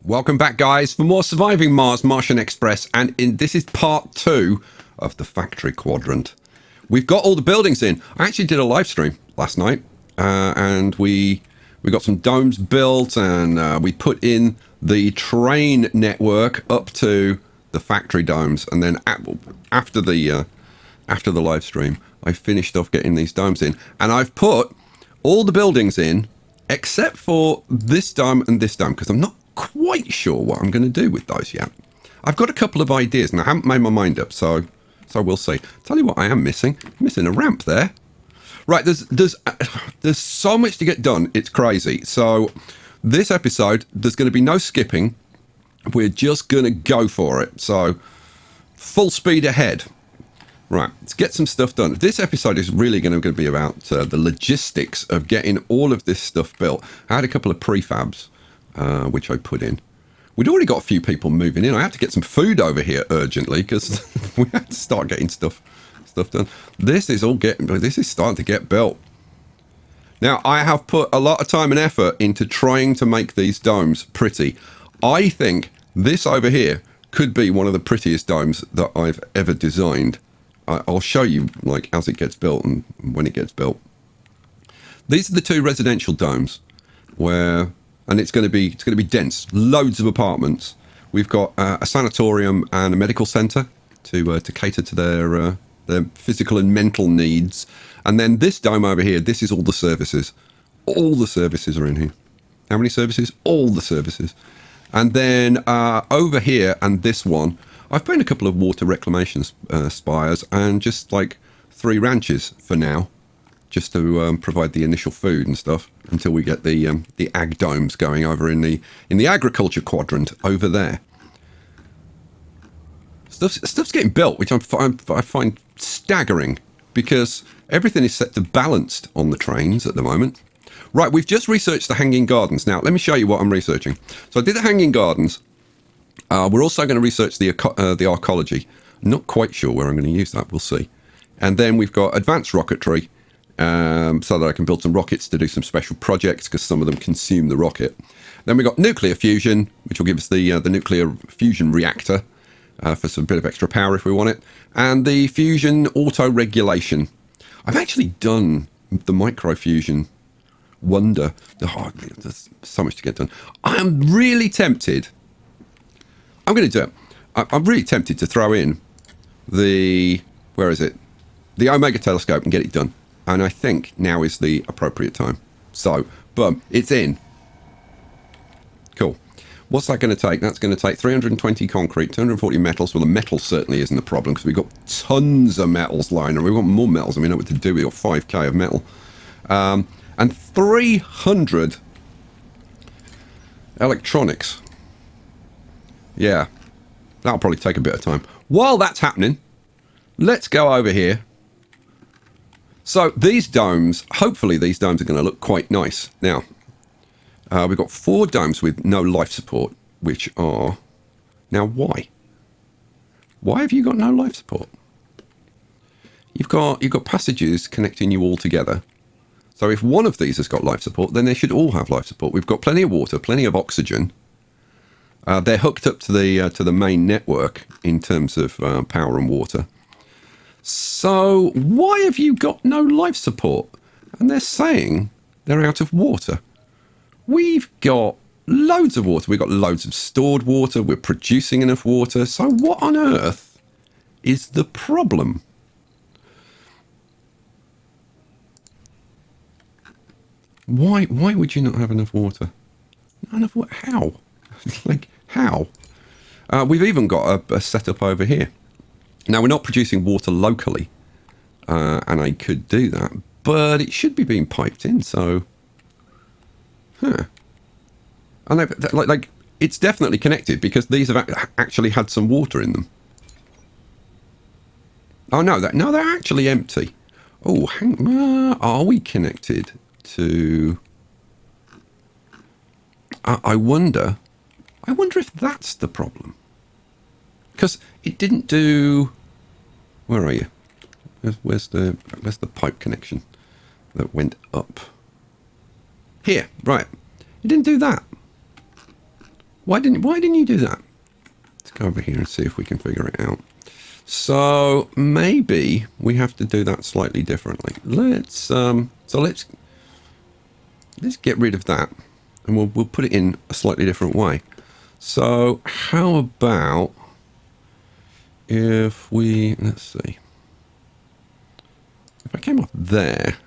Welcome back, guys, for more Surviving Mars Martian Express, and this is part 2 of the factory quadrant. We've got all the buildings in. I actually did a live stream last night, and we got some domes built, and we put in the train network up to the factory domes, and then after the live stream, I finished off getting these domes in, and I've put all the buildings in except for this dome and this dome, because I'm not quite sure what I'm going to do with those yet. I've got a couple of ideas and I haven't made my mind up, so we'll see. Tell you what I am missing. I'm missing a ramp there. Right, there's so much to get done, it's crazy. So this episode, there's going to be no skipping. We're just going to go for it. So full speed ahead. Right, let's get some stuff done. This episode is really going to be about the logistics of getting all of this stuff built. I had a couple of prefabs, which I put in. We'd already got a few people moving in. I had to get some food over here urgently because we had to start getting stuff done. This is starting to get built. Now, I have put a lot of time and effort into trying to make these domes pretty. I think this over here could be one of the prettiest domes that I've ever designed. I'll show you like as it gets built and when it gets built. These are the two residential domes where, and it's going to be dense, loads of apartments. We've got a sanatorium and a medical centre to cater to their physical and mental needs. And then this dome over here, this is all the services. All the services are in here. How many services? All the services. And then over here and this one, I've put in a couple of water reclamation spires and just like 3 ranches for now, just to provide the initial food and stuff until we get the ag domes going over in the agriculture quadrant over there. Stuff's getting built, which I find staggering because everything is set to balanced on the trains at the moment. Right, we've just researched the hanging gardens. Now, let me show you what I'm researching. So I did the hanging gardens. We're also going to research the arcology. Not quite sure where I'm going to use that. We'll see. And then we've got advanced rocketry, so that I can build some rockets to do some special projects because some of them consume the rocket. Then we've got nuclear fusion, which will give us the nuclear fusion reactor for some bit of extra power if we want it. And the fusion auto-regulation. I've actually done the microfusion wonder. Oh, there's so much to get done. I'm really tempted. I'm going to do it. I'm really tempted to throw in the Omega telescope and get it done. And I think now is the appropriate time. So, boom, it's in. Cool. What's that going to take? That's going to take 320 concrete, 240 metals. Well, the metal certainly isn't a problem because we've got tons of metals lying around. We want more metals. I mean, I know what to do. We've got 5k of metal. And 300 electronics. Yeah, that'll probably take a bit of time. While that's happening, let's go over here. So these domes, hopefully these domes are going to look quite nice. Now, we've got 4 domes with no life support, which are... Now, why? Why have you got no life support? You've got passages connecting you all together. So if one of these has got life support, then they should all have life support. We've got plenty of water, plenty of oxygen. They're hooked up to the main network in terms of power and water. So why have you got no life support? And they're saying they're out of water. We've got loads of water. We've got loads of stored water. We're producing enough water. So what on earth is the problem? Why would you not have enough water? Not enough water? How? Like, how? We've even got a setup over here. Now, we're not producing water locally, and I could do that, but it should be being piped in, so... Huh. And like it's definitely connected, because these have actually had some water in them. Oh, no, they're actually empty. Oh, are we connected to... I wonder if that's the problem. Because it didn't do... Where are you? Where's the pipe connection that went up? Here, right. It didn't do that. Why didn't you do that? Let's go over here and see if we can figure it out. So maybe we have to do that slightly differently. Let's get rid of that, and we'll put it in a slightly different way. So how about if we, let's see, if I came up there,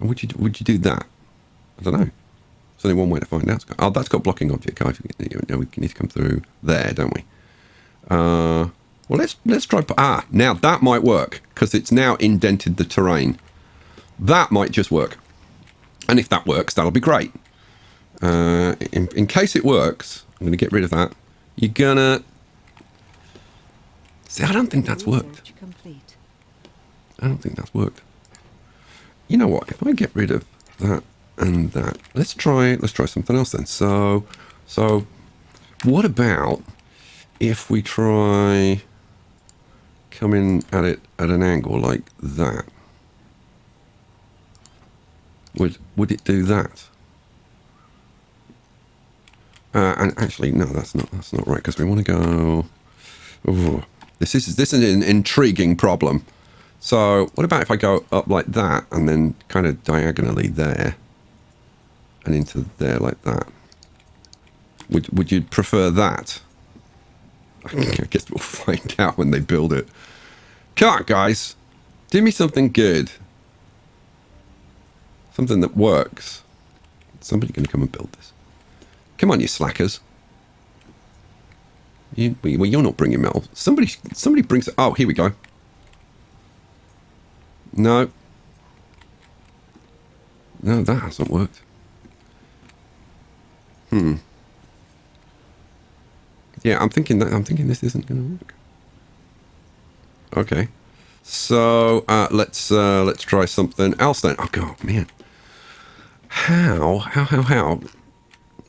would you do that? I don't know. There's only one way to find out. Oh, that's got blocking object. We need to come through there, don't we? Well, let's try. Now that might work because it's now indented the terrain. That might just work, and if that works, that'll be great. In case it works, I'm going to get rid of that. You're gonna see. I don't think that's worked. I don't think that's worked. You know what? If I get rid of that and that, let's try something else then. So what about if we try coming at it at an angle like that? Would it do that? And actually, no, that's not right, because we want to go. Oh, this is an intriguing problem. So what about if I go up like that and then kind of diagonally there and into there like that? Would you prefer that? I guess we'll find out when they build it. Come on, guys, do me something good, something that works. Somebody going to come and build this. Come on, you slackers. Well, you're not bringing metal. Somebody brings it. Oh, here we go. No, that hasn't worked. Yeah, I'm thinking this isn't going to work. Okay, so let's try something else then. Oh god, man, how?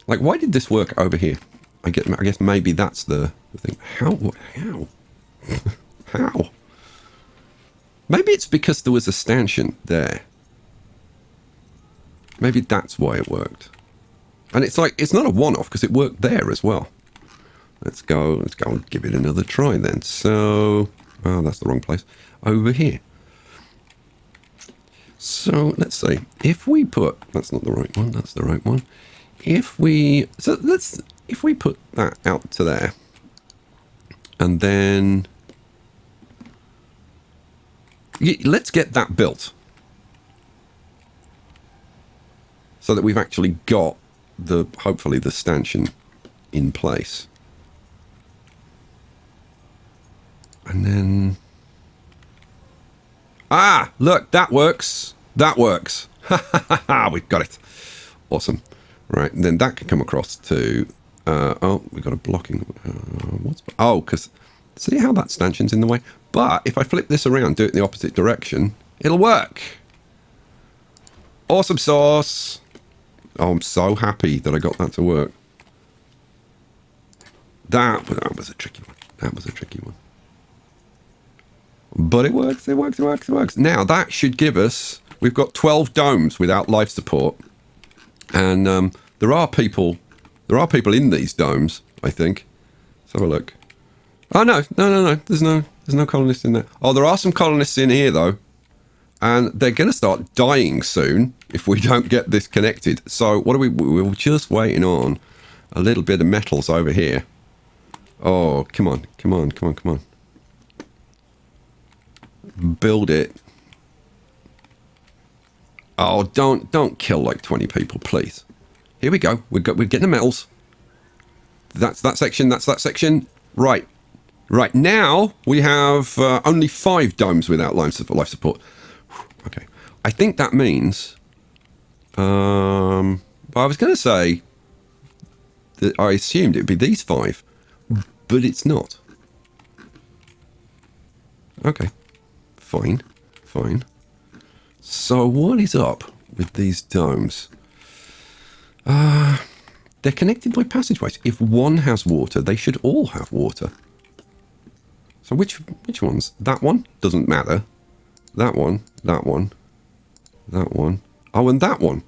Like, why did this work over here? I guess maybe that's the thing. How? How? Maybe it's because there was a stanchion there. Maybe that's why it worked. And it's like, it's not a one-off because it worked there as well. Let's go and give it another try then. So, oh, that's the wrong place. Over here. So let's see. If we put, that's not the right one. That's the right one. If we put that out to there, and then let's get that built so that we've actually got hopefully the stanchion in place. And then, look, that works. That works. We've got it. Awesome. Right, and then that can come across to, oh, we've got a blocking, because see how that stanchion's in the way? But if I flip this around, do it in the opposite direction, it'll work. Awesome sauce. Oh, I'm so happy that I got that to work. That was a tricky one. That was a tricky one. But it works, it works, it works, it works. Now, that should give us, we've got 12 domes without life support. And there are people in these domes, I think. Let's have a look. Oh, no. There's no colonists in there. Oh, there are some colonists in here, though. And they're going to start dying soon if we don't get this connected. So what we're just waiting on a little bit of metals over here. Oh, come on. Build it. Oh, don't kill like 20 people, please. Here we go. We're getting the metals. That's that section. That's that section. Right. Now we have only 5 domes without life support. Okay. I think that means. I was going to say that I assumed it'd be these 5, but it's not. Okay. Fine. So what is up with these domes? They're connected by passageways. If one has water, they should all have water. So which ones? That one? Doesn't matter. That one. That one. That one. Oh, and that one.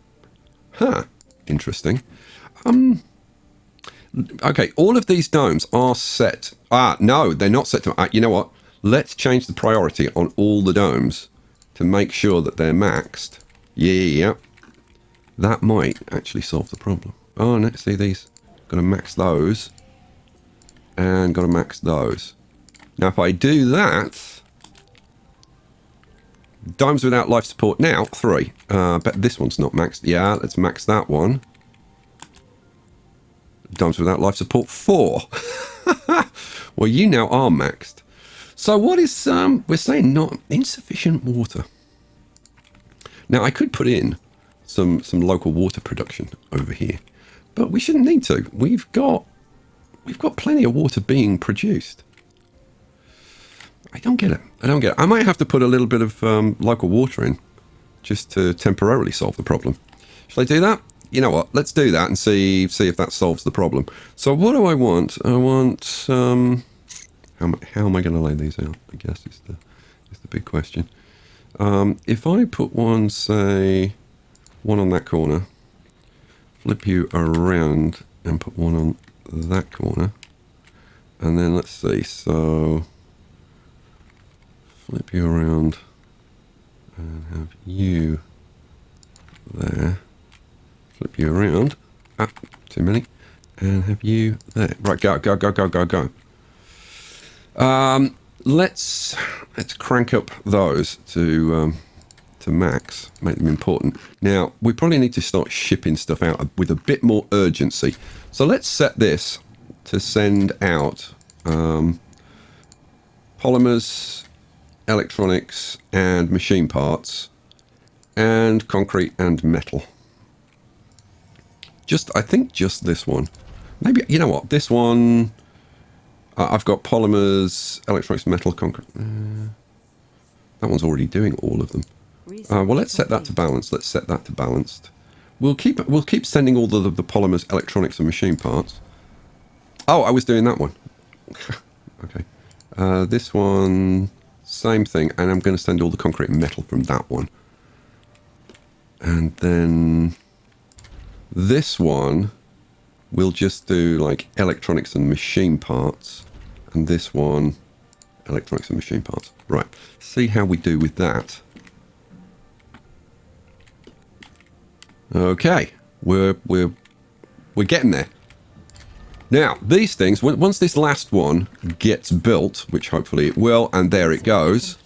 Huh. Interesting. Okay, all of these domes are set. No, they're not set to. You know what? Let's change the priority on all the domes to make sure that they're maxed. Yeah. That might actually solve the problem. Oh, no, see these? Got to max those. And got to max those. Now, if I do that... Domes without life support now, 3. But this one's not maxed. Yeah, let's max that one. Domes without life support, 4. Well, you now are maxed. So what is... we're saying not insufficient water. Now, I could put in some local water production over here. But we shouldn't need to. We've got plenty of water being produced. I don't get it. I might have to put a little bit of local water in just to temporarily solve the problem. Shall I do that? You know what? Let's do that and see if that solves the problem. So what do I want? I want... how am I going to lay these out? I guess is the big question. If I put one, say, one on that corner, flip you around and put one on that corner, and then let's see, so flip you around and have you there, flip you around, too many, and have you there. Right, go. Let's crank up those to max, make them important. Now, we probably need to start shipping stuff out with a bit more urgency. So let's set this to send out polymers, electronics, and machine parts, and concrete and metal. I think just this one. Maybe, you know what, this one... I've got polymers, electronics, metal, concrete. That one's already doing all of them. Well, let's set that to balance. Let's set that to balanced. We'll keep sending all the polymers, electronics, and machine parts. Oh, I was doing that one. Okay. This one, same thing, and I'm going to send all the concrete and metal from that one. And then this one, we'll just do like electronics and machine parts, and this one, electronics and machine parts. Right. See how we do with that. Okay, we're getting there. Now, these things, once this last one gets built, which hopefully it will, and there it goes,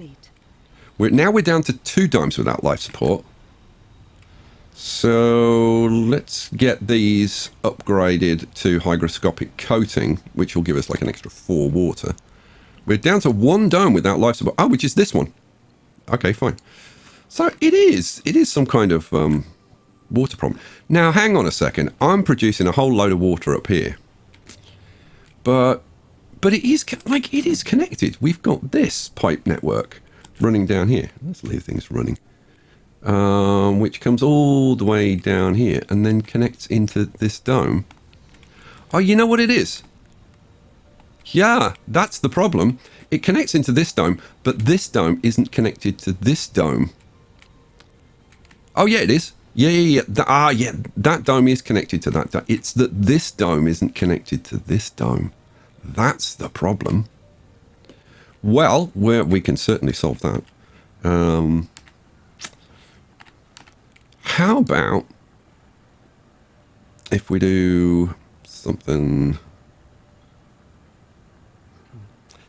we're down to 2 domes without life support. So let's get these upgraded to hygroscopic coating, which will give us like an extra 4 water. We're down to 1 dome without life support. Oh, which is this one. Okay, fine. So it is some kind of water problem. Now, hang on a second. I'm producing a whole load of water up here. But it is connected. We've got this pipe network running down here. Let's leave things running. Which comes all the way down here and then connects into this dome. Oh, you know what it is? Yeah, that's the problem. It connects into this dome, but this dome isn't connected to this dome. Oh, yeah, it is. Yeah. That dome is connected to that dome. It's that this dome isn't connected to this dome. That's the problem. Well, we can certainly solve that. How about if we do something...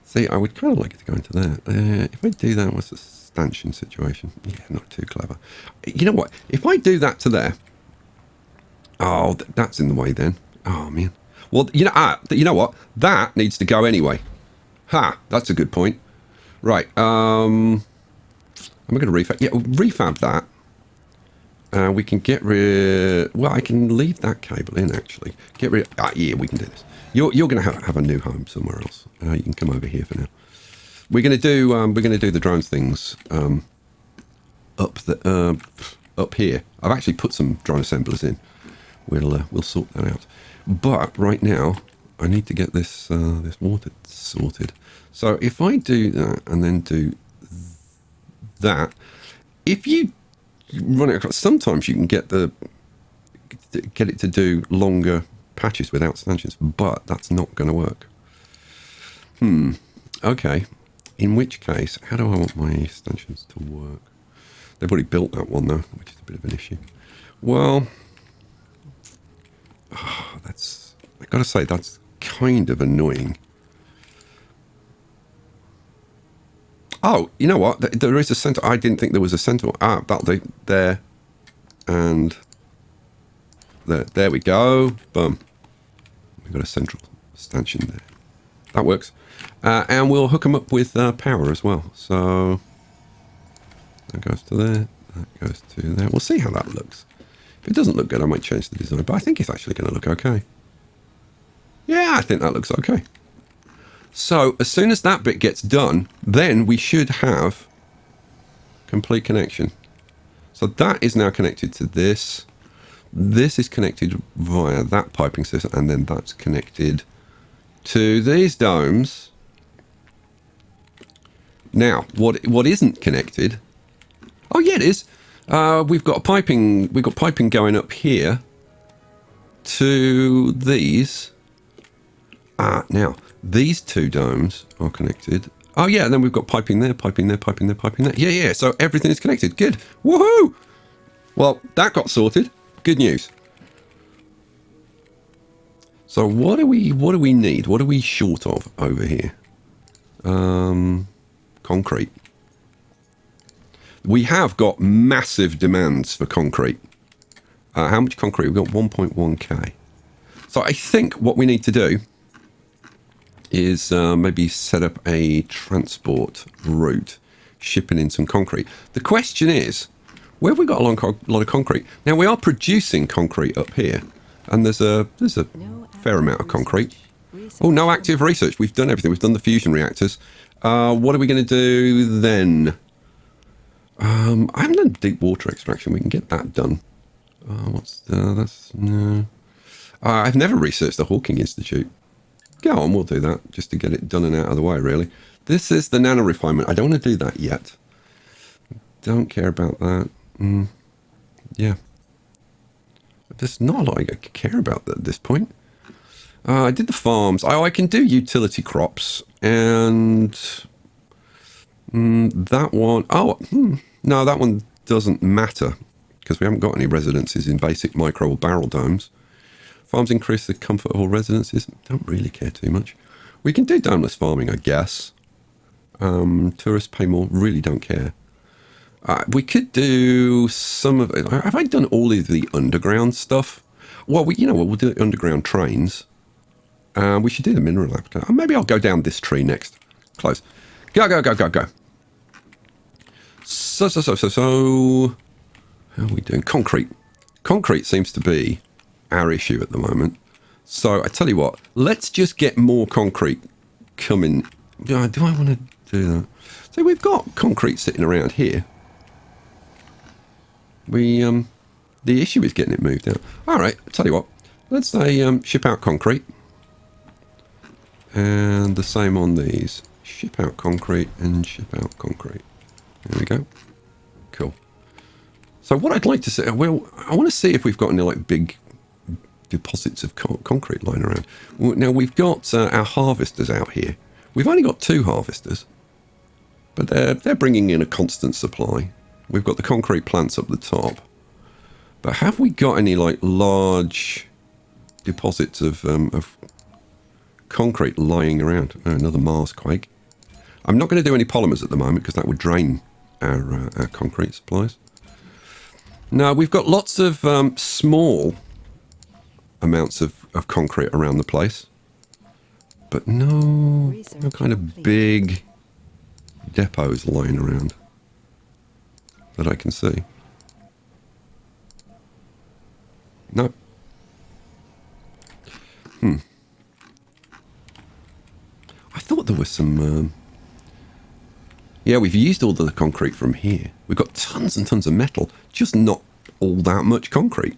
See, I would kind of like it to go into there. If I do that, what's the stanchion situation? Yeah, not too clever. You know what? If I do that to there... Oh, that's in the way then. Oh, man. Well, you know what? That needs to go anyway. Ha, that's a good point. Right. Am I going to refab? Yeah, refab that. We can get rid... Well, I can leave that cable in, actually. Get rid... yeah, we can do this. You're going to have a new home somewhere else. You can come over here for now. We're going to do the drone things up here. I've actually put some drone assemblers in. We'll sort that out. But right now, I need to get this this water sorted. So if I do that and then do that, if you run it across, sometimes you can get the get it to do longer patches without stanchions, but that's not going to work. Okay. In which case, how do I want my stanchions to work? They've already built that one though, which is a bit of an issue. Well, I gotta say, that's kind of annoying. Oh, you know what? There is a center. I didn't think there was a center. Ah, that'll do. There. And there. There we go. Boom. We've got a central stanchion there. That works. And we'll hook them up with power as well. So that goes to there. That goes to there. We'll see how that looks. If it doesn't look good, I might change the design. But I think it's actually going to look okay. Yeah, I think that looks okay. So as soon as that bit gets done, then we should have complete connection. So that is now connected to this. This is connected via that piping system, and then that's connected to these domes. Now, what isn't connected? Oh yeah, it is. We've got piping going up here to these. Now these two domes are connected. Oh yeah, and then we've got piping there, piping there, piping there, piping there. Yeah, yeah. So everything is connected. Good. Woohoo! Well, that got sorted. Good news. So what do we need? What are we short of over here? Concrete. We have got massive demands for concrete. How much concrete? We've got 1.1k. So I think what we need to do is maybe set up a transport route shipping in some concrete. The question is, where have we got a lot of concrete? Now we are producing concrete up here, and there's a fair amount of concrete. Oh, no active research. We've done everything. We've done the fusion reactors. What are we going to do then? I haven't done deep water extraction. We can get that done. No. I've never researched the Hawking Institute. Go on, we'll do that just to get it done and out of the way, really. This is the nano refinement. I don't want to do that yet. Don't care about that. Yeah. There's not a lot I care about at this point. I did the farms. I can do utility crops, and that one. No, that one doesn't matter because we haven't got any residences in basic micro or barrel domes. Farms increase the comfort of all residences. Don't really care too much. We can do domeless farming, I guess. Tourists pay more. Really don't care. We could do some of it. Have I done all of the underground stuff? Well, we'll do underground trains. We should do the mineral application. Maybe I'll go down this tree next. Close. Go. So, how are we doing? Concrete. Concrete seems to be our issue at the moment. So I tell you what, let's just get more concrete coming. Do I want to do that? So we've got concrete sitting around here. The issue is getting it moved out. All right, I tell you what, let's say ship out concrete. And the same on these. Ship out concrete and ship out concrete. There we go. Cool. So what I'd like to say, well, I want to see if we've got any like big deposits of concrete lying around. Now we've got our harvesters out here. We've only got 2 harvesters, but they're bringing in a constant supply. We've got the concrete plants up the top, but have we got any like large deposits of concrete lying around? Oh, another Mars quake. I'm not going to do any polymers at the moment because that would drain our concrete supplies. Now we've got lots of small amounts of concrete around the place, but no kind of big depots lying around that I can see. No. I thought there was some yeah, we've used all the concrete from here. We've got tons and tons of metal, just not all that much concrete.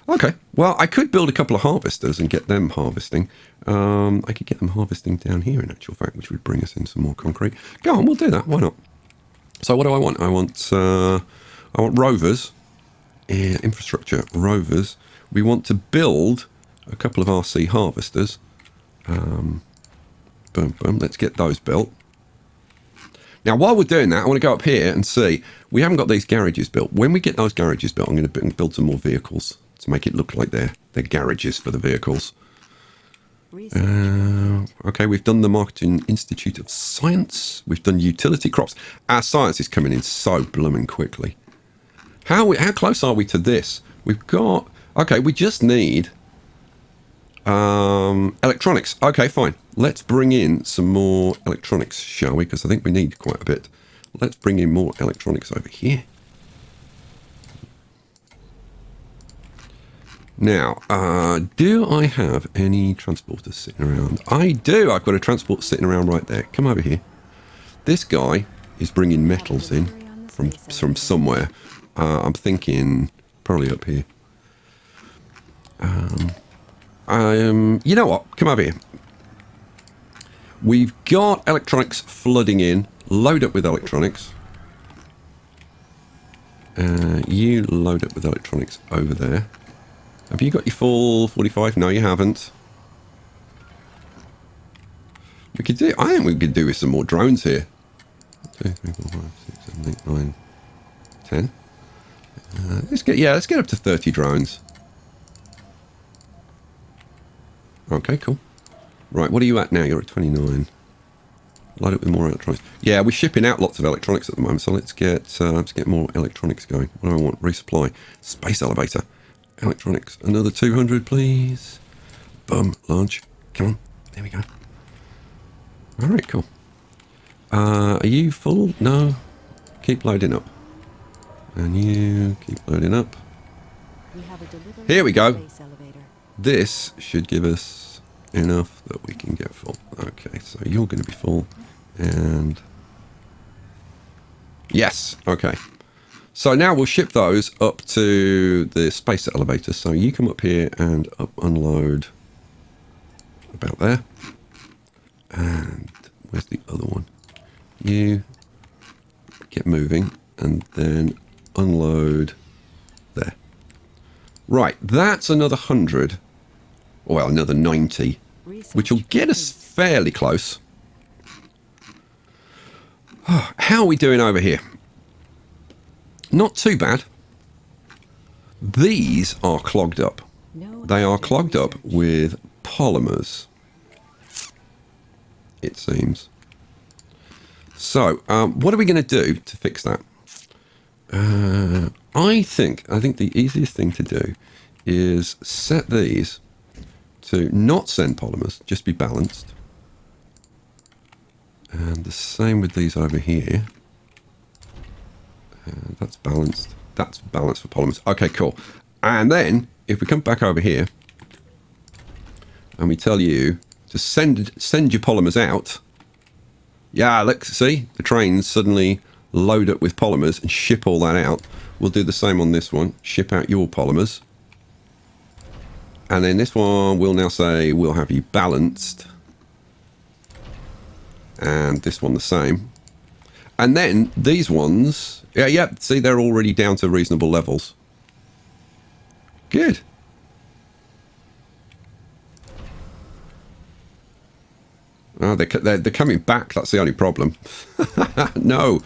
Okay, well, I could build a couple of harvesters and get them harvesting. I could get them harvesting down here, in actual fact, which would bring us in some more concrete. Go on, we'll do that. Why not? So what do I want? I want rovers infrastructure rovers. We want to build a couple of RC harvesters. Boom, boom. Let's get those built. Now, while we're doing that, I want to go up here and see. We haven't got these garages built. When we get those garages built, I'm going to build some more vehicles to make it look like they're garages for the vehicles. Okay, we've done the Marketing Institute of Science. We've done utility crops. Our science is coming in so blooming quickly. How close are we to this? We've got... Okay, we just need... electronics. Okay, fine. Let's bring in some more electronics, shall we? Because I think we need quite a bit. Let's bring in more electronics over here. Now, do I have any transporters sitting around? I do. I've got a transport sitting around right there. Come over here. This guy is bringing metals in from somewhere. I'm thinking probably up here. You know what? Come over here. We've got electronics flooding in. Load up with electronics. You load up with electronics over there. Have you got your full 45? No, you haven't. We could do... I think we could do with some more drones here. 2, 3, 4, 5, 6, 7, 8, 9, 10. Let's get up to 30 drones. Okay, cool. Right, what are you at now? You're at 29. Load it with more electronics. Yeah, we're shipping out lots of electronics at the moment, so let's get more electronics going. What do I want? Resupply. Space elevator. Electronics. Another 200, please. Boom. Launch. Come on. There we go. All right, cool. Are you full? No. Keep loading up. And you keep loading up. Here we go. This should give us enough that we can get full. Okay, so you're going to be full. And... yes, okay. So now we'll ship those up to the space elevator. So you come up here and unload about there. And where's the other one? You get moving and then unload there. Right, that's another 100. Well, another 90, which will get us fairly close. Oh, how are we doing over here? Not too bad. These are clogged up. They are clogged up with polymers, it seems. So, what are we going to do to fix that? I think the easiest thing to do is set these to not send polymers, just be balanced. And the same with these over here. That's balanced. That's balanced for polymers. Okay, cool. And then, if we come back over here, and we tell you to send your polymers out, yeah, look, see? The trains suddenly load up with polymers and ship all that out. We'll do the same on this one. Ship out your polymers. And then this one will now say we'll have you balanced. And this one the same. And then these ones, yeah, see, they're already down to reasonable levels. Good. Oh, they're coming back. That's the only problem. No.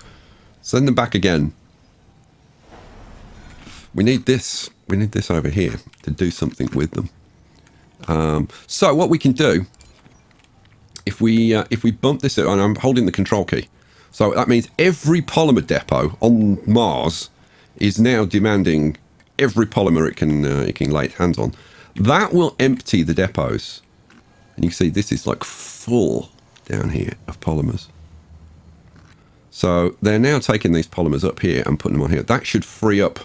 Send them back again. We need this. We need this over here to do something with them. So what we can do, if we bump this, and I'm holding the control key, so that means every polymer depot on Mars is now demanding every polymer it can lay its hands on. That will empty the depots, and you can see this is like full down here of polymers. So they're now taking these polymers up here and putting them on here. That should free up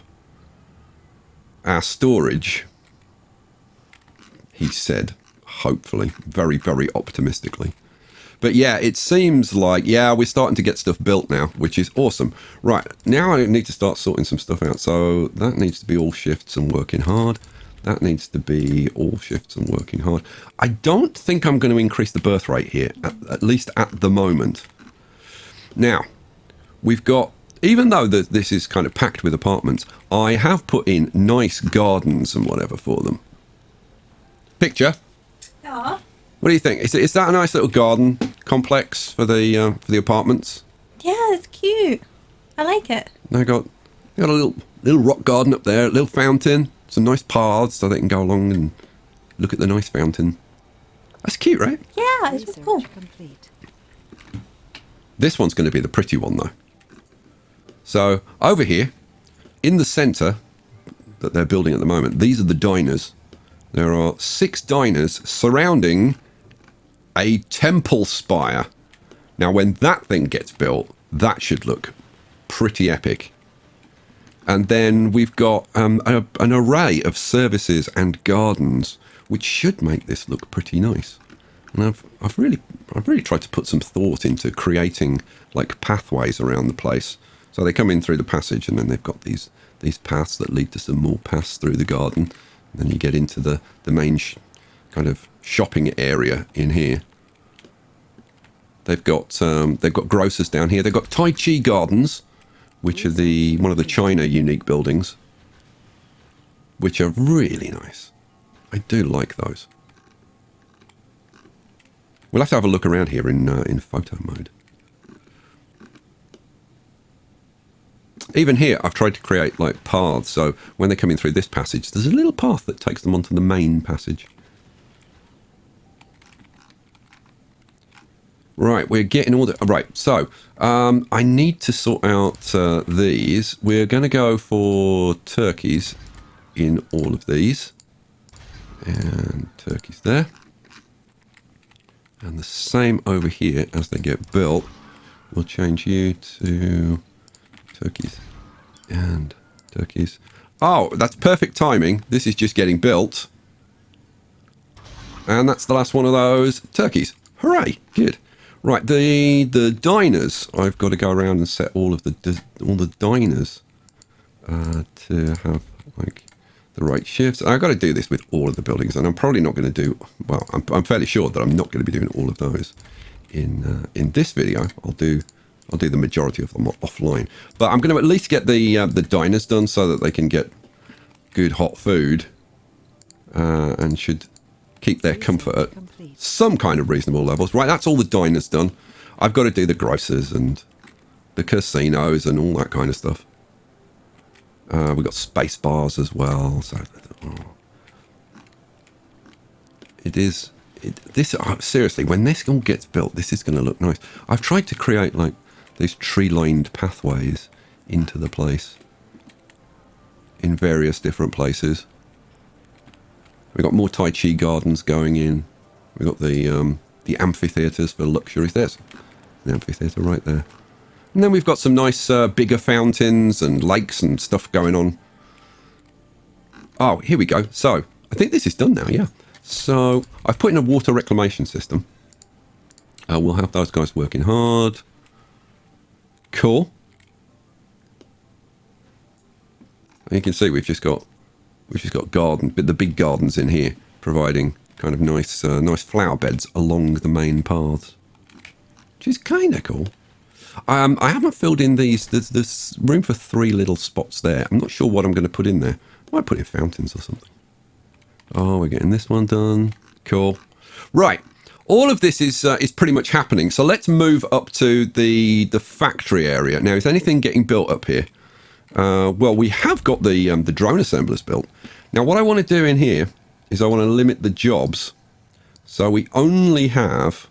our storage, he said, hopefully, very, very optimistically. But yeah, it seems like, yeah, we're starting to get stuff built now, which is awesome. Right, now I need to start sorting some stuff out. So that needs to be all shifts and working hard. That needs to be all shifts and working hard. I don't think I'm going to increase the birth rate here, at least at the moment. Now, we've got even though this is kind of packed with apartments, I have put in nice gardens and whatever for them. Picture. Yeah. What do you think? Is that a nice little garden complex for the apartments? Yeah, it's cute. I like it. They got a little rock garden up there, a little fountain, some nice paths so they can go along and look at the nice fountain. That's cute, right? Yeah, it's just cool. Complete. This one's going to be the pretty one, though. So, over here, in the centre that they're building at the moment, these are the diners. There are 6 diners surrounding a temple spire. Now, when that thing gets built, that should look pretty epic. And then we've got an array of services and gardens, which should make this look pretty nice. And I've really tried to put some thought into creating like pathways around the place. So they come in through the passage, and then they've got these paths that lead to some more paths through the garden. And then you get into the main kind of shopping area in here. They've got grocers down here. They've got Tai Chi gardens, which are one of the China unique buildings, which are really nice. I do like those. We'll have to have a look around here in photo mode. Even here, I've tried to create like paths, so when they're coming through this passage, there's a little path that takes them onto the main passage. Right, we're getting all the... Right, so I need to sort out these. We're going to go for turkeys in all of these. And turkeys there. And the same over here as they get built. We'll change you to turkeys and turkeys. Oh, that's perfect timing. This is just getting built. And that's the last one of those turkeys. Hooray, good. Right, the diners. I've got to go around and set all the diners to have like the right shifts. I've got to do this with all of the buildings, and I'm probably not going to do. Well, I'm fairly sure that I'm not going to be doing all of those in this video. I'll do the majority of them offline, but I'm going to at least get the diners done so that they can get good hot food and should keep their comfort at some kind of reasonable levels. Right, that's all the diners done. I've got to do the grocers and the casinos and all that kind of stuff. We've got space bars as well. So seriously, when this all gets built, this is going to look nice. I've tried to create like these tree-lined pathways into the place in various different places. We've got more Tai Chi gardens going in. We've got the amphitheatres for luxuries. There's the amphitheatre right there. And then we've got some nice bigger fountains and lakes and stuff going on. Oh, here we go. So, I think this is done now, yeah. So, I've put in a water reclamation system. We'll have those guys working hard. Cool. And you can see we've just got the big gardens in here, providing kind of nice flower beds along the main paths, which is kind of cool. I haven't filled in these. There's room for 3 little spots there. I'm not sure what I'm going to put in there. I might put in fountains or something. Oh, we're getting this one done. Cool. Right. All of this is pretty much happening. So let's move up to the factory area. Now, is anything getting built up here? Well, we have got the drone assemblers built. Now, what I want to do in here is I want to limit the jobs. So we only have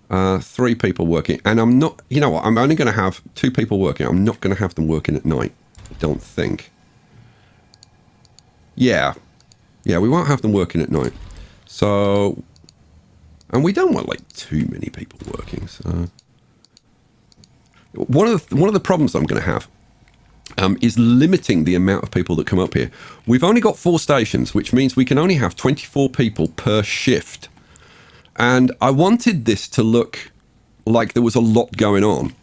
3 people working. And I'm not, you know what, I'm only going to have 2 people working. I'm not going to have them working at night, I don't think. Yeah, we won't have them working at night. So, and we don't want like too many people working. So, one of the problems I'm going to have is limiting the amount of people that come up here. We've only got 4 stations, which means we can only have 24 people per shift. And I wanted this to look like there was a lot going on.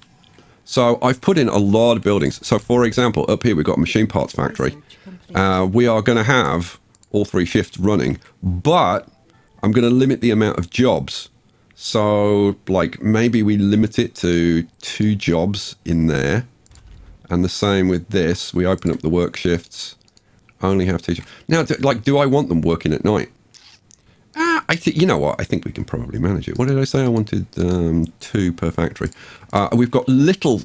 So I've put in a lot of buildings. So for example, up here we've got a machine parts factory. We are going to have all 3 shifts running, but I'm going to limit the amount of jobs. So like maybe we limit it to 2 jobs in there. And the same with this. We open up the work shifts. Only have teachers. Now, like, do I want them working at night? I think, you know what? I think we can probably manage it. What did I say? I wanted 2 per factory. We've got little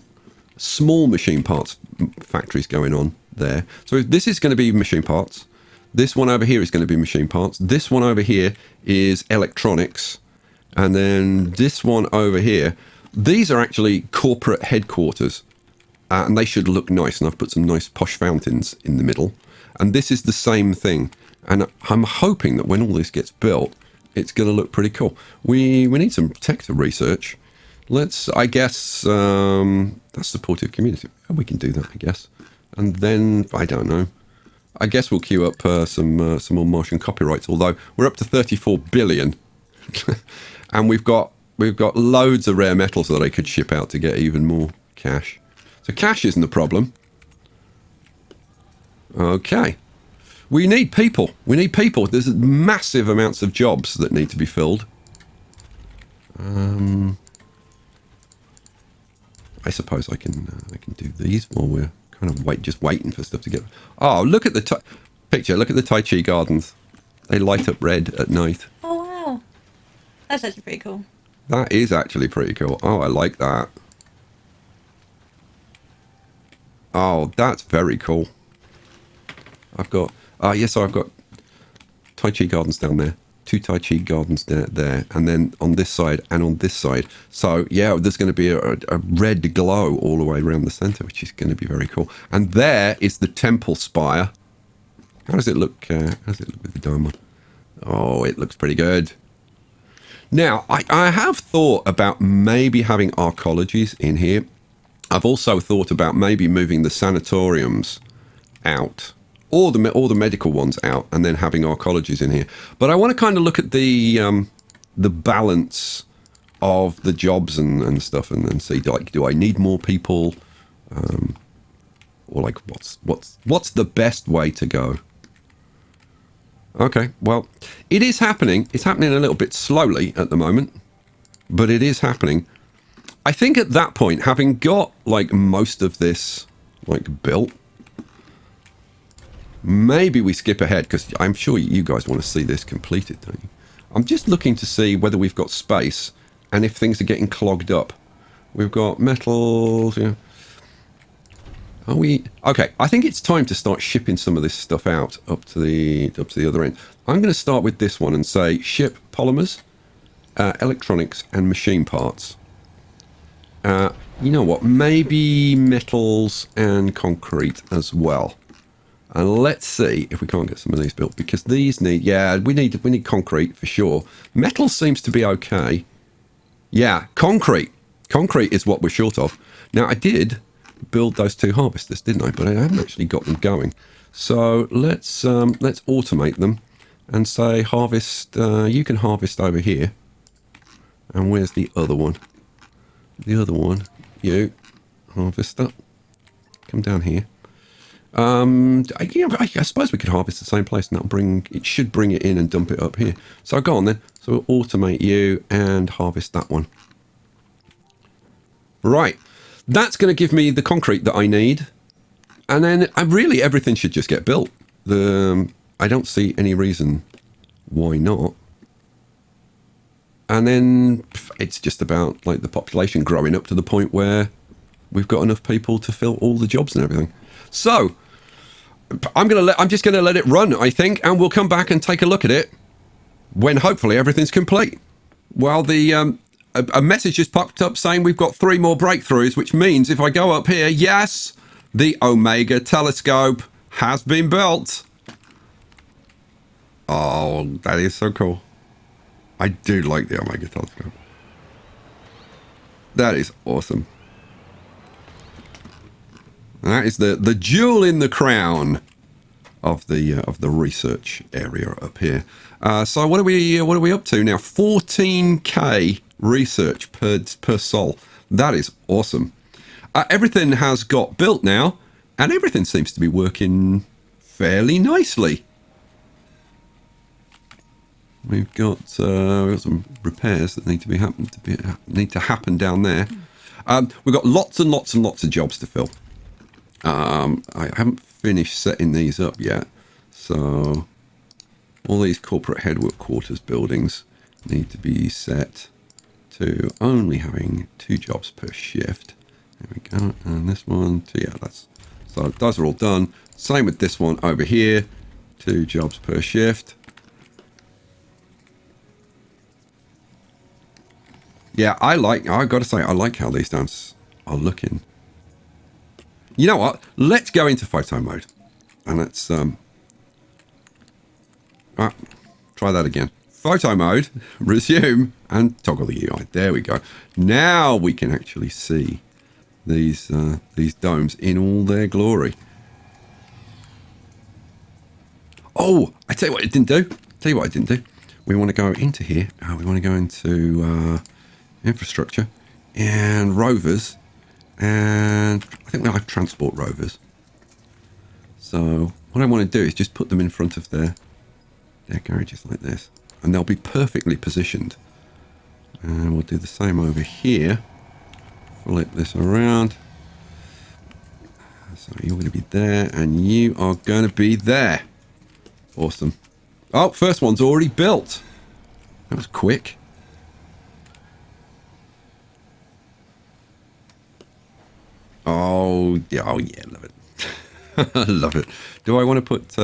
small machine parts factories going on there. So this is going to be machine parts. This one over here is going to be machine parts. This one over here is electronics. And then this one over here, these are actually corporate headquarters. And they should look nice. And I've put some nice posh fountains in the middle. And this is the same thing. And I'm hoping that when all this gets built, it's going to look pretty cool. We need some detector research. Let's, I guess, that's supportive community. We can do that, I guess. And then, I don't know. I guess we'll queue up some more Martian copyrights, although we're up to 34 billion. And we've got loads of rare metals that I could ship out to get even more cash. So cash isn't a problem. Okay. We need people. We need people. There's massive amounts of jobs that need to be filled. I suppose I can do these while we're kind of just waiting for stuff to get. Oh, look at the picture. Look at the Tai Chi gardens. They light up red at night. Oh wow, that's actually pretty cool. That is actually pretty cool. Oh, I like that. Oh, that's very cool. I've got. Yes, so I've got Tai Chi gardens down there, 2 Tai Chi gardens there, and then on this side and on this side. So, yeah, there's going to be a red glow all the way around the centre, which is going to be very cool. And there is the temple spire. How does it look? How does it look with the dome on? Oh, it looks pretty good. Now, I have thought about maybe having arcologies in here. I've also thought about maybe moving the sanatoriums out. All the medical ones out, and then having arcologies in here. But I want to kind of look at the balance of the jobs and stuff, and see, like, do I need more people, or like what's the best way to go? Okay, well, it is happening. It's happening a little bit slowly at the moment, but it is happening. I think at that point, having got like most of this like built. Maybe we skip ahead, because I'm sure you guys want to see this completed, don't you? I'm just looking to see whether we've got space and if things are getting clogged up. We've got metals. Yeah. Are we? Okay, I think it's time to start shipping some of this stuff out up to the other end. I'm going to start with this one and say ship polymers, electronics, and machine parts. You know what? Maybe metals and concrete as well. And let's see if we can't get some of these built, because these need, we need concrete for sure. Metal seems to be okay. Yeah, concrete. Concrete is what we're short of. Now, I did build those 2 harvesters, didn't I? But I haven't actually got them going. So let's automate them and say harvest. You can harvest over here. And where's the other one? The other one, you harvester. Come down here. I suppose we could harvest the same place, and it should bring it in and dump it up here. So go on then. So we'll automate you and harvest that one. Right. That's going to give me the concrete that I need. And then really everything should just get built. I don't see any reason why not. And then it's just about like the population growing up to the point where we've got enough people to fill all the jobs and everything. So I'm just gonna let it run, I think, and we'll come back and take a look at it when hopefully everything's complete. Well, a message just popped up saying we've got 3 more breakthroughs, which means if I go up here, yes, the Omega telescope has been built. Oh, that is so cool. I do like the Omega telescope. That is awesome. That is the jewel in the crown of the research area up here. So what are we up to now? 14k research per sol. That is awesome. Everything has got built now, and everything seems to be working fairly nicely. We've got some repairs that need to happen down there. We've got lots and lots and lots of jobs to fill. I haven't finished setting these up yet. So all these corporate headquarters buildings need to be set to only having 2 jobs per shift. There we go. And this one, too, yeah, so those are all done. Same with this one over here, 2 jobs per shift. Yeah, I've got to say, I like how these domes are looking. You know what? Let's go into photo mode. And let's try that again. Photo mode, resume, and toggle the UI. There we go. Now we can actually see these domes in all their glory. Oh, I tell you what it didn't do. We want to go into here. We want to go into infrastructure and rovers. And I think we like transport rovers. So what I want to do is just put them in front of their garages like this. And they'll be perfectly positioned. And we'll do the same over here. Flip this around. So you're going to be there and you are going to be there. Awesome. Oh, first one's already built. That was quick. Oh yeah, love it. I love it. Do I want to put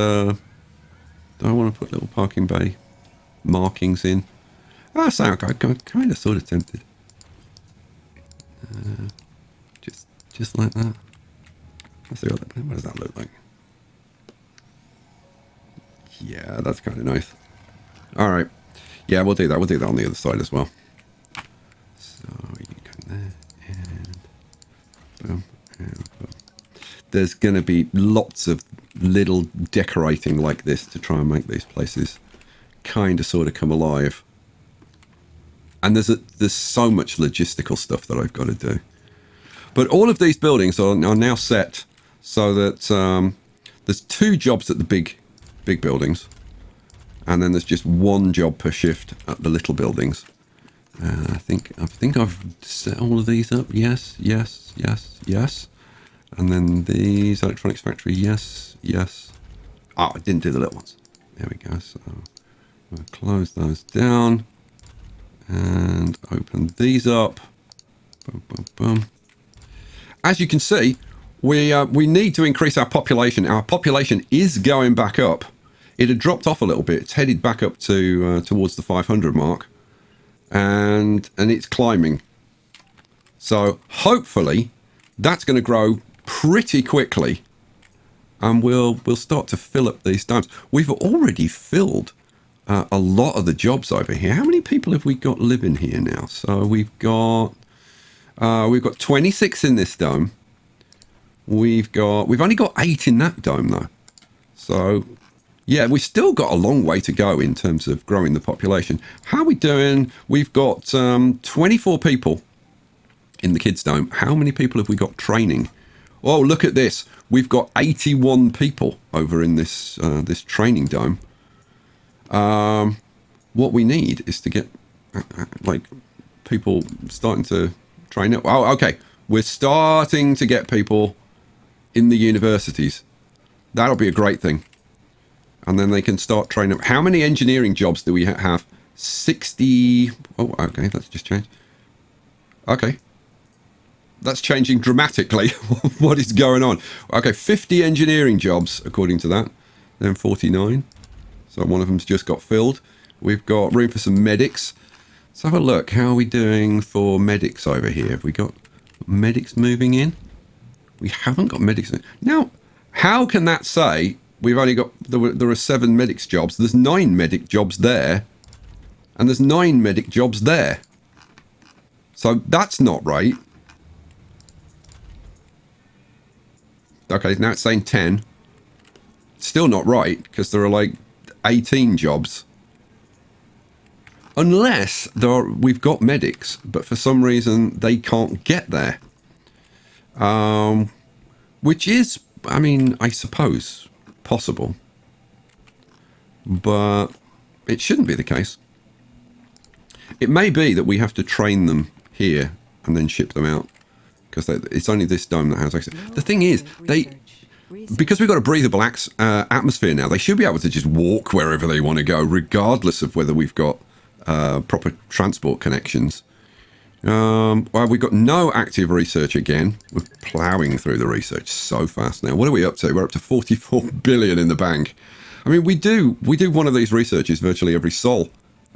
little parking bay markings in? I'm kind of sort of tempted. Just like that. Let's see what does that look like? Yeah, that's kind of nice. All right. Yeah, we'll do that. We'll do that on the other side as well. So you can come there and boom. There's going to be lots of little decorating like this to try and make these places kind of sort of come alive. And there's so much logistical stuff that I've got to do. But all of these buildings are now set so that there's 2 jobs at the big buildings, and then there's just 1 job per shift at the little buildings. I think I've set all of these up. Yes. And then these electronics factory. Yes. Oh, I didn't do the little ones. There we go. So we'll close those down and open these up. Boom. As you can see, we need to increase our population. Our population is going back up. It had dropped off a little bit. It's headed back up to towards the 500 mark, and it's climbing. So hopefully that's going to grow pretty quickly, and we'll start to fill up these domes. We've already filled a lot of the jobs over here. How many people have we got living here now? So we've got 26 in this dome. We've only got 8 in that dome though. So yeah, we've still got a long way to go in terms of growing the population. How are we doing? We've got 24 people in the kids dome. How many people have we got training? Oh, look at this. We've got 81 people over in this this training dome. What we need is to get like people starting to train up. Oh, okay. We're starting to get people in the universities. That'll be a great thing. And then they can start training up. How many engineering jobs do we have? 60. Oh, okay. That's just changed. Okay. That's changing dramatically. What is going on? Okay, 50 engineering jobs, according to that. Then 49. So one of them's just got filled. We've got room for some medics. Let's have a look. How are we doing for medics over here? Have we got medics moving in? We haven't got medics in. Now, how can that say we've only got... There are 7 medics jobs. There's 9 medic jobs there. And there's 9 medic jobs there. So that's not right. Okay, now it's saying 10. Still not right, because there are like 18 jobs. Unless we've got medics, but for some reason they can't get there. Which is, I mean, I suppose possible. But it shouldn't be the case. It may be that we have to train them here and then ship them out. because it's only this dome that has access. The thing is, because we've got a breathable atmosphere now, they should be able to just walk wherever they want to go, regardless of whether we've got proper transport connections. Well, we've got no active research again. We're ploughing through the research so fast now. What are we up to? We're up to 44 billion in the bank. I mean, we do one of these researches virtually every sol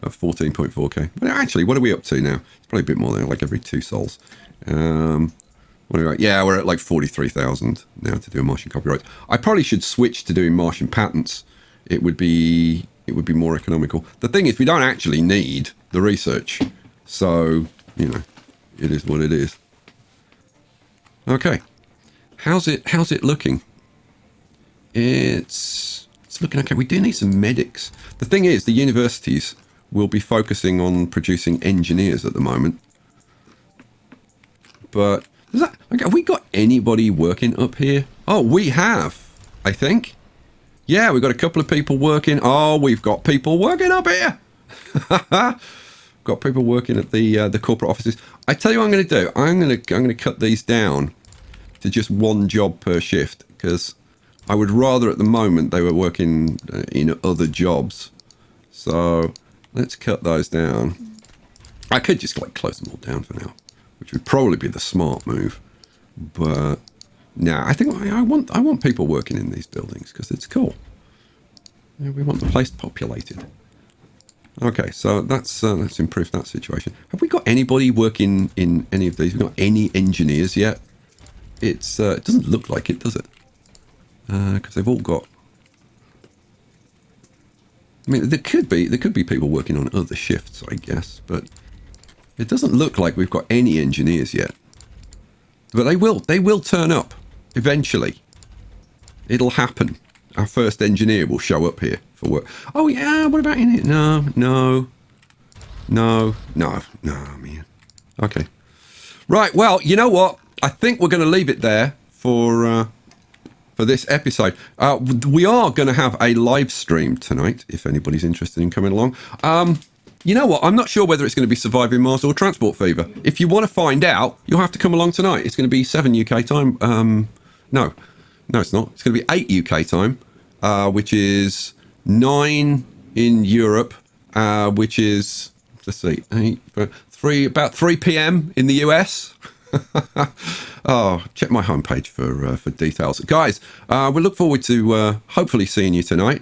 of 14.4k. But actually, what are we up to now? It's probably a bit more than like every 2 sols. What are we at? Yeah, we're at like 43,000 now to do a Martian copyright. I probably should switch to doing Martian patents. It would be more economical. The thing is, we don't actually need the research, so you know, it is what it is. Okay, how's it looking? It's looking okay. We do need some medics. The thing is, the universities will be focusing on producing engineers at the moment. But have we got anybody working up here? Oh, we have, I think. Yeah, we've got a couple of people working. Oh, we've got people working up here. Got people working at the corporate offices. I tell you what I'm going to do. I'm going to cut these down to just 1 job per shift, because I would rather at the moment they were working in other jobs. So let's cut those down. I could just like close them all down for now, which would probably be the smart move. But no, I think I want people working in these buildings because it's cool. Yeah, we want the place populated. Okay, so that's improved that situation. Have we got anybody working in any of these? We've got any engineers yet? It doesn't look like it, does it? Because they've all got. I mean, there could be people working on other shifts, I guess, but it doesn't look like we've got any engineers yet. But they will turn up eventually. It'll happen. Our first engineer will show up here for work. Oh yeah, what about in it? No, man. Okay. Right, well, you know what? I think we're going to leave it there for this episode. We are going to have a live stream tonight, if anybody's interested in coming along. You know what? I'm not sure whether it's going to be Surviving Mars or Transport Fever. If you want to find out, you'll have to come along tonight. It's going to be 7 UK time. No, it's not. It's going to be 8 UK time, which is 9 in Europe, which is, let's see, about 3 p.m. in the US. Oh, check my homepage for details. Guys, we look forward to hopefully seeing you tonight.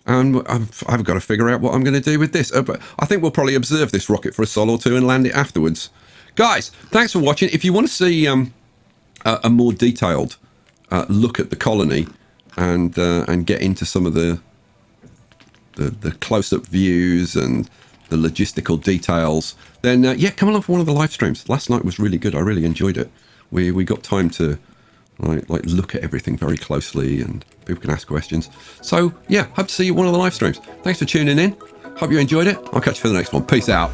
And I've got to figure out what I'm going to do with this. But I think we'll probably observe this rocket for a sol or two and land it afterwards. Guys, thanks for watching. If you want to see a more detailed look at the colony and get into some of the close-up views and the logistical details, then yeah, come along for one of the live streams. Last night was really good. I really enjoyed it. We got time to like look at everything very closely, and people can ask questions. So yeah, hope to see you at one of the live streams. Thanks for tuning in. Hope you enjoyed it. I'll catch you for the next one. Peace out.